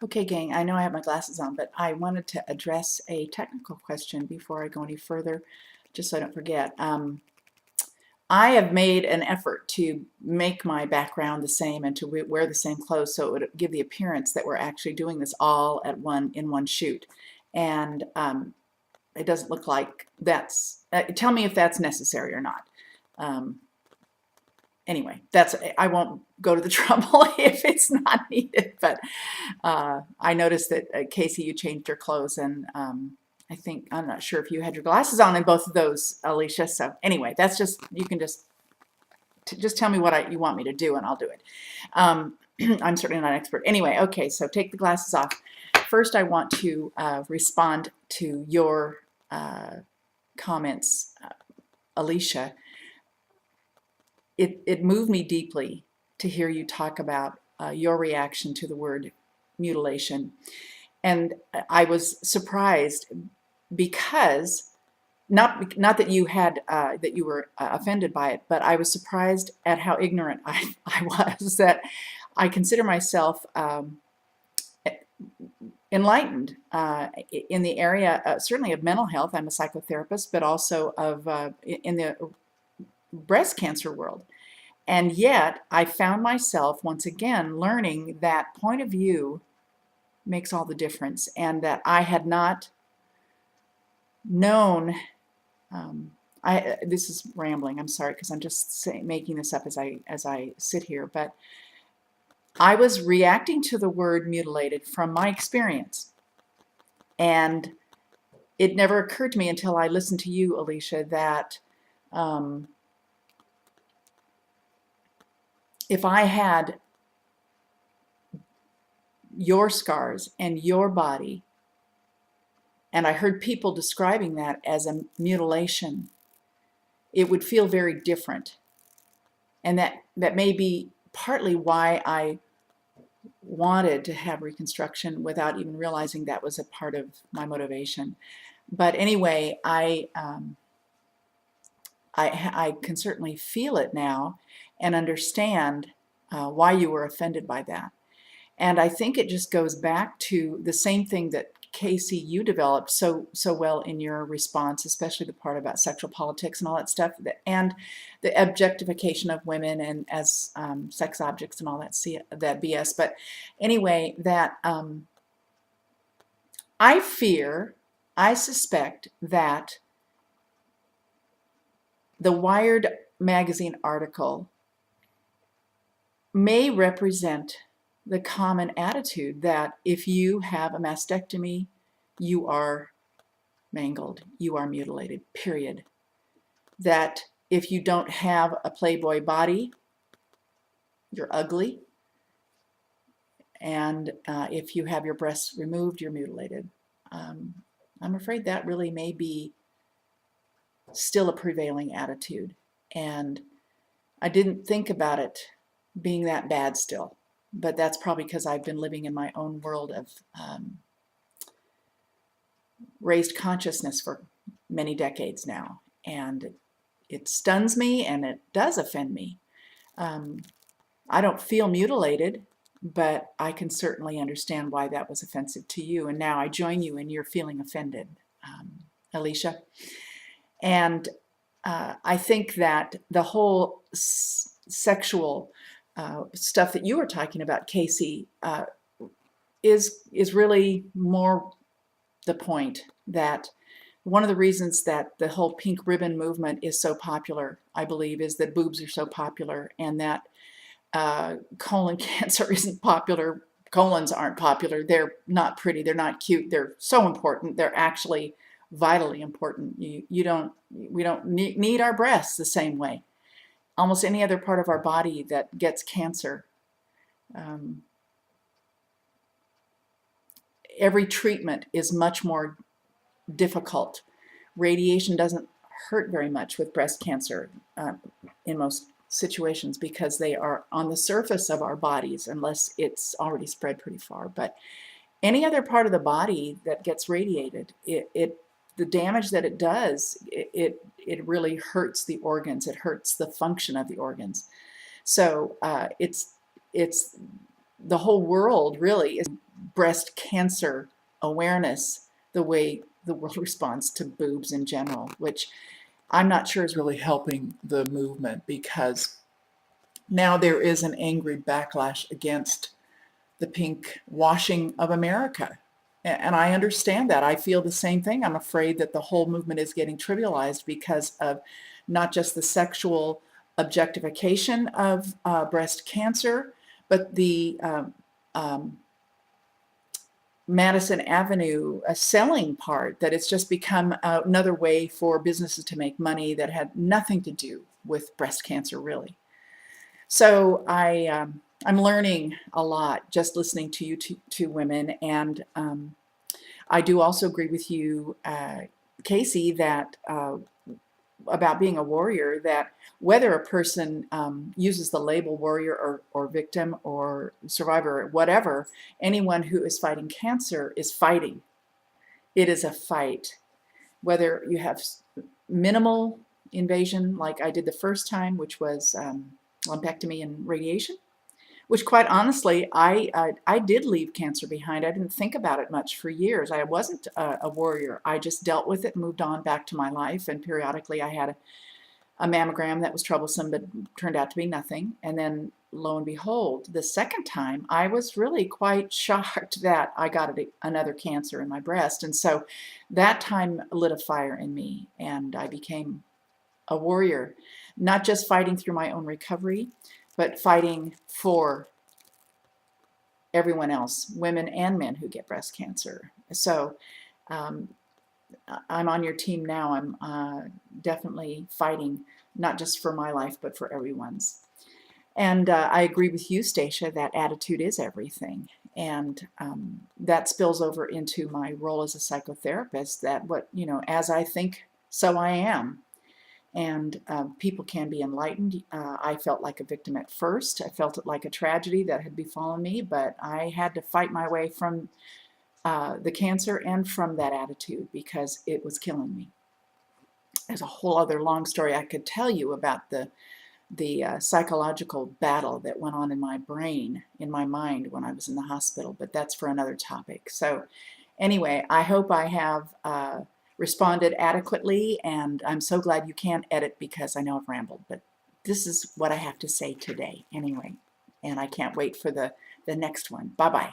Okay, gang, I know I have my glasses on, but I wanted to address a technical question before I go any further, just so I don't forget. I have made an effort to make my background the same and to wear the same clothes so it would give the appearance that we're actually doing this all at in one shoot. And it doesn't look like that's, tell me if that's necessary or not. Um, anyway, I won't go to the trouble if it's not needed, but I noticed that Casey, you changed your clothes, and I'm not sure if you had your glasses on in both of those, Alicia. So anyway, that's just, you can just tell me what you want me to do, and I'll do it. I'm certainly not an expert. Anyway, okay, so take the glasses off. First, I want to respond to your comments, Alicia. It moved me deeply to hear you talk about your reaction to the word mutilation. And I was surprised because not that you had that you were offended by it, but I was surprised at how ignorant I was. That I consider myself enlightened in the area certainly of mental health. I'm a psychotherapist, but also of in the breast cancer world. And yet I found myself once again learning that point of view makes all the difference, and that I had not known. This is rambling. I'm sorry, because I'm just making this up as I sit here. But I was reacting to the word mutilated from my experience, and it never occurred to me until I listened to you, Alicia, that if I had your scars and your body, and I heard people describing that as a mutilation, it would feel very different. And that may be partly why I wanted to have reconstruction without even realizing that was a part of my motivation. But anyway, I can certainly feel it now and understand why you were offended by that. And I think it just goes back to the same thing that Casey, you developed so well in your response, especially the part about sexual politics and all that stuff, and the objectification of women and as sex objects and all that BS. But anyway, that I suspect that the Wired magazine article may represent the common attitude that if you have a mastectomy, you are mangled, you are mutilated, period. That if you don't have a Playboy body, you're ugly. And if you have your breasts removed, you're mutilated. I'm afraid that really may be still a prevailing attitude. And I didn't think about it being that bad still. But that's probably because I've been living in my own world of raised consciousness for many decades now. And it stuns me and it does offend me. I don't feel mutilated, but I can certainly understand why that was offensive to you. And now I join you in your feeling offended, Alicia. And I think that the whole sexual stuff that you were talking about, Casey, is really more the point. That one of the reasons that the whole pink ribbon movement is so popular, I believe, is that boobs are so popular, and that colon cancer isn't popular. Colons aren't popular. They're not pretty. They're not cute. They're so important. They're actually vitally important. We don't need our breasts the same way. Almost any other part of our body that gets cancer, every treatment is much more difficult. Radiation doesn't hurt very much with breast cancer in most situations because they are on the surface of our bodies unless it's already spread pretty far. But any other part of the body that gets radiated, the damage that it does, it really hurts the organs. It hurts the function of the organs. So it's the whole world really is breast cancer awareness the way the world responds to boobs in general, which I'm not sure is really helping the movement, because now there is an angry backlash against the pink washing of America. And I understand that. I feel the same thing. I'm afraid that the whole movement is getting trivialized because of not just the sexual objectification of breast cancer, but the Madison Avenue selling part, that it's just become another way for businesses to make money that had nothing to do with breast cancer, really. So I'm learning a lot just listening to you two women, and I do also agree with you, Casey, that about being a warrior, that whether a person uses the label warrior or victim or survivor or whatever, anyone who is fighting cancer is fighting. It is a fight. Whether you have minimal invasion like I did the first time, which was lumpectomy and radiation, which quite honestly, I did leave cancer behind. I didn't think about it much for years. I wasn't a warrior. I just dealt with it and moved on back to my life. And periodically I had a mammogram that was troublesome, but turned out to be nothing. And then lo and behold, the second time, I was really quite shocked that I got another cancer in my breast. And so that time lit a fire in me, and I became a warrior, not just fighting through my own recovery, but fighting for everyone else, women and men who get breast cancer. So I'm on your team now. I'm definitely fighting, not just for my life, but for everyone's. And I agree with you, Stacia, that attitude is everything. And that spills over into my role as a psychotherapist, that as I think, so I am. And people can be enlightened. I felt like a victim at first. I felt it like a tragedy that had befallen me, but I had to fight my way from the cancer and from that attitude, because it was killing me. There's a whole other long story I could tell you about the psychological battle that went on in my brain, in my mind, when I was in the hospital, but that's for another topic. So anyway, I hope I have responded adequately, and I'm so glad you can't edit, because I know I've rambled, but this is what I have to say today anyway, and I can't wait for the next one. Bye-bye.